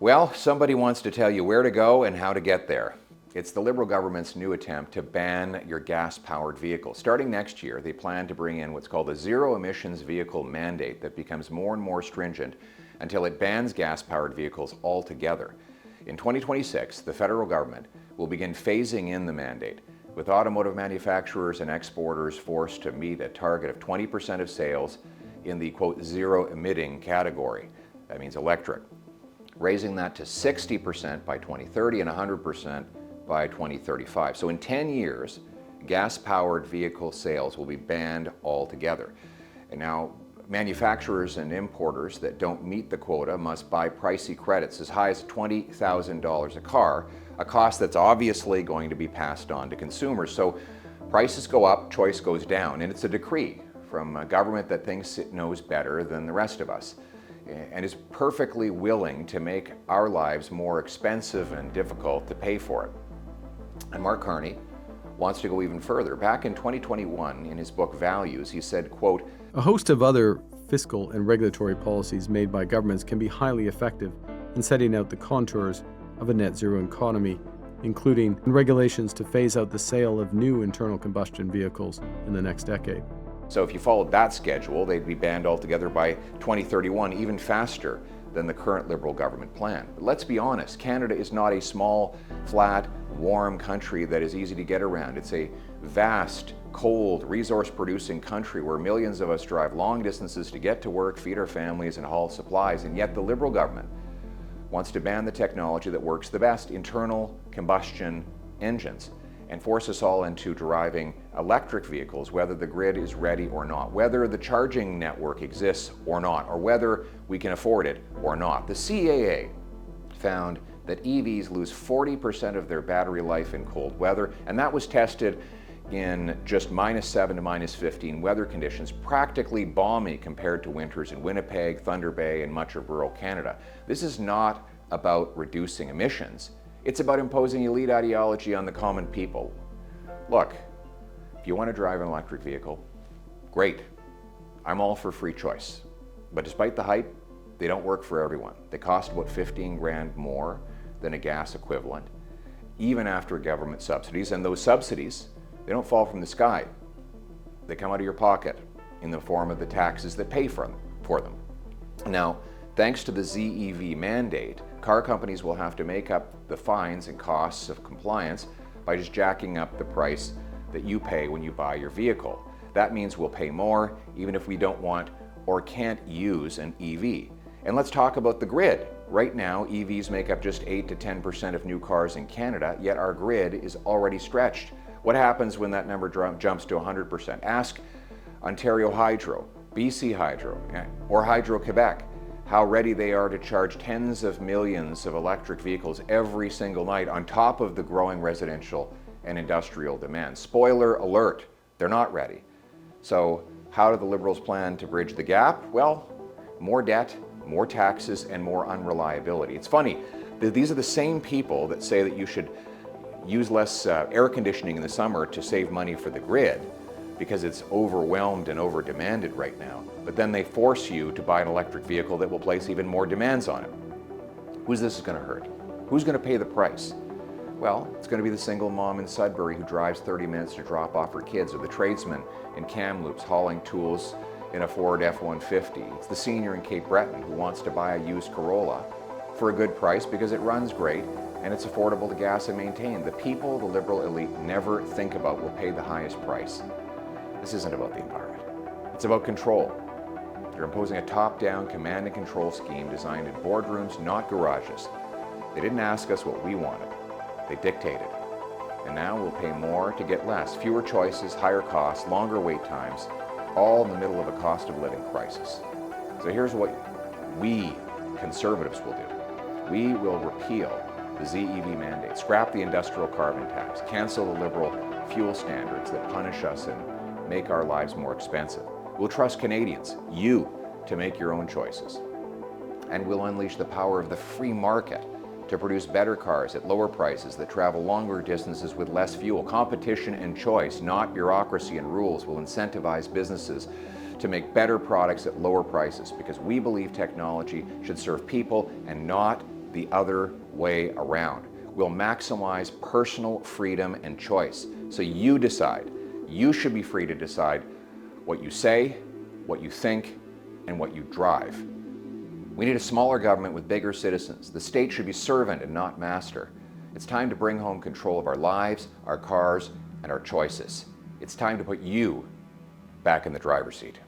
Well, somebody wants to tell you where to go and how to get there. It's the Liberal government's new attempt to ban your gas-powered vehicles. Starting next year, they plan to bring in what's called a zero-emissions vehicle mandate that becomes more and more stringent until it bans gas-powered vehicles altogether. In 2026, the federal government will begin phasing in the mandate, with automotive manufacturers and exporters forced to meet a target of 20% of sales in the, quote, zero-emitting category. That means electric. Raising that to 60% by 2030 and 100% by 2035. So in 10 years, gas-powered vehicle sales will be banned altogether. And now, manufacturers and importers that don't meet the quota must buy pricey credits as high as $20,000 a car, a cost that's obviously going to be passed on to consumers. So prices go up, choice goes down, and it's a decree from a government that thinks it knows better than the rest of us and is perfectly willing to make our lives more expensive and difficult to pay for it. And Mark Carney wants to go even further. Back in 2021, in his book Values, he said, quote, "A host of other fiscal and regulatory policies made by governments can be highly effective in setting out the contours of a net zero economy, including regulations to phase out the sale of new internal combustion vehicles in the next decade." So if you followed that schedule, they'd be banned altogether by 2031, even faster than the current Liberal government plan. But let's be honest, Canada is not a small, flat, warm country that is easy to get around. It's a vast, cold, resource-producing country where millions of us drive long distances to get to work, feed our families, and haul supplies. And yet the Liberal government wants to ban the technology that works the best, internal combustion engines, and force us all into driving electric vehicles, whether the grid is ready or not, whether the charging network exists or not, or whether we can afford it or not. The CAA found that EVs lose 40% of their battery life in cold weather, and that was tested in just -7 to -15 weather conditions, practically balmy compared to winters in Winnipeg, Thunder Bay, and much of rural Canada. This is not about reducing emissions. It's about imposing elite ideology on the common people. Look, if you want to drive an electric vehicle, great. I'm all for free choice. But despite the hype, they don't work for everyone. They cost about 15 grand more than a gas equivalent, even after government subsidies. And those subsidies, they don't fall from the sky. They come out of your pocket in the form of the taxes that pay for them. Now, thanks to the ZEV mandate, car companies will have to make up the fines and costs of compliance by just jacking up the price that you pay when you buy your vehicle. That means we'll pay more even if we don't want or can't use an EV. And let's talk about the grid. Right now, EVs make up just 8 to 10% of new cars in Canada, yet our grid is already stretched. What happens when that number jumps to 100%? Ask Ontario Hydro, BC Hydro, or Hydro-Quebec how ready they are to charge tens of millions of electric vehicles every single night on top of the growing residential and industrial demand. Spoiler alert, they're not ready. So how do the Liberals plan to bridge the gap? Well, more debt, more taxes, and more unreliability. It's funny, these are the same people that say that you should use less air conditioning in the summer to save money for the grid because it's overwhelmed and over-demanded right now. But then they force you to buy an electric vehicle that will place even more demands on it. Who's this going to hurt? Who's going to pay the price? Well, it's going to be the single mom in Sudbury who drives 30 minutes to drop off her kids, or the tradesman in Kamloops hauling tools in a Ford F-150. It's the senior in Cape Breton who wants to buy a used Corolla for a good price because it runs great and it's affordable to gas and maintain. The people the Liberal elite never think about will pay the highest price. This isn't about the environment. It's about control. They're imposing a top-down command and control scheme designed in boardrooms, not garages. They didn't ask us what we wanted. They dictated. And now we'll pay more to get less. Fewer choices, higher costs, longer wait times, all in the middle of a cost of living crisis. So here's what we Conservatives will do. We will repeal the ZEV mandate, scrap the industrial carbon tax, cancel the Liberal fuel standards that punish us and make our lives more expensive. We'll trust Canadians, you, to make your own choices. And we'll unleash the power of the free market to produce better cars at lower prices that travel longer distances with less fuel. Competition and choice, not bureaucracy and rules, will incentivize businesses to make better products at lower prices because we believe technology should serve people and not the other way around. We'll maximize personal freedom and choice. So you decide. You should be free to decide what you say, what you think, and what you drive. We need a smaller government with bigger citizens. The state should be servant and not master. It's time to bring home control of our lives, our cars, and our choices. It's time to put you back in the driver's seat.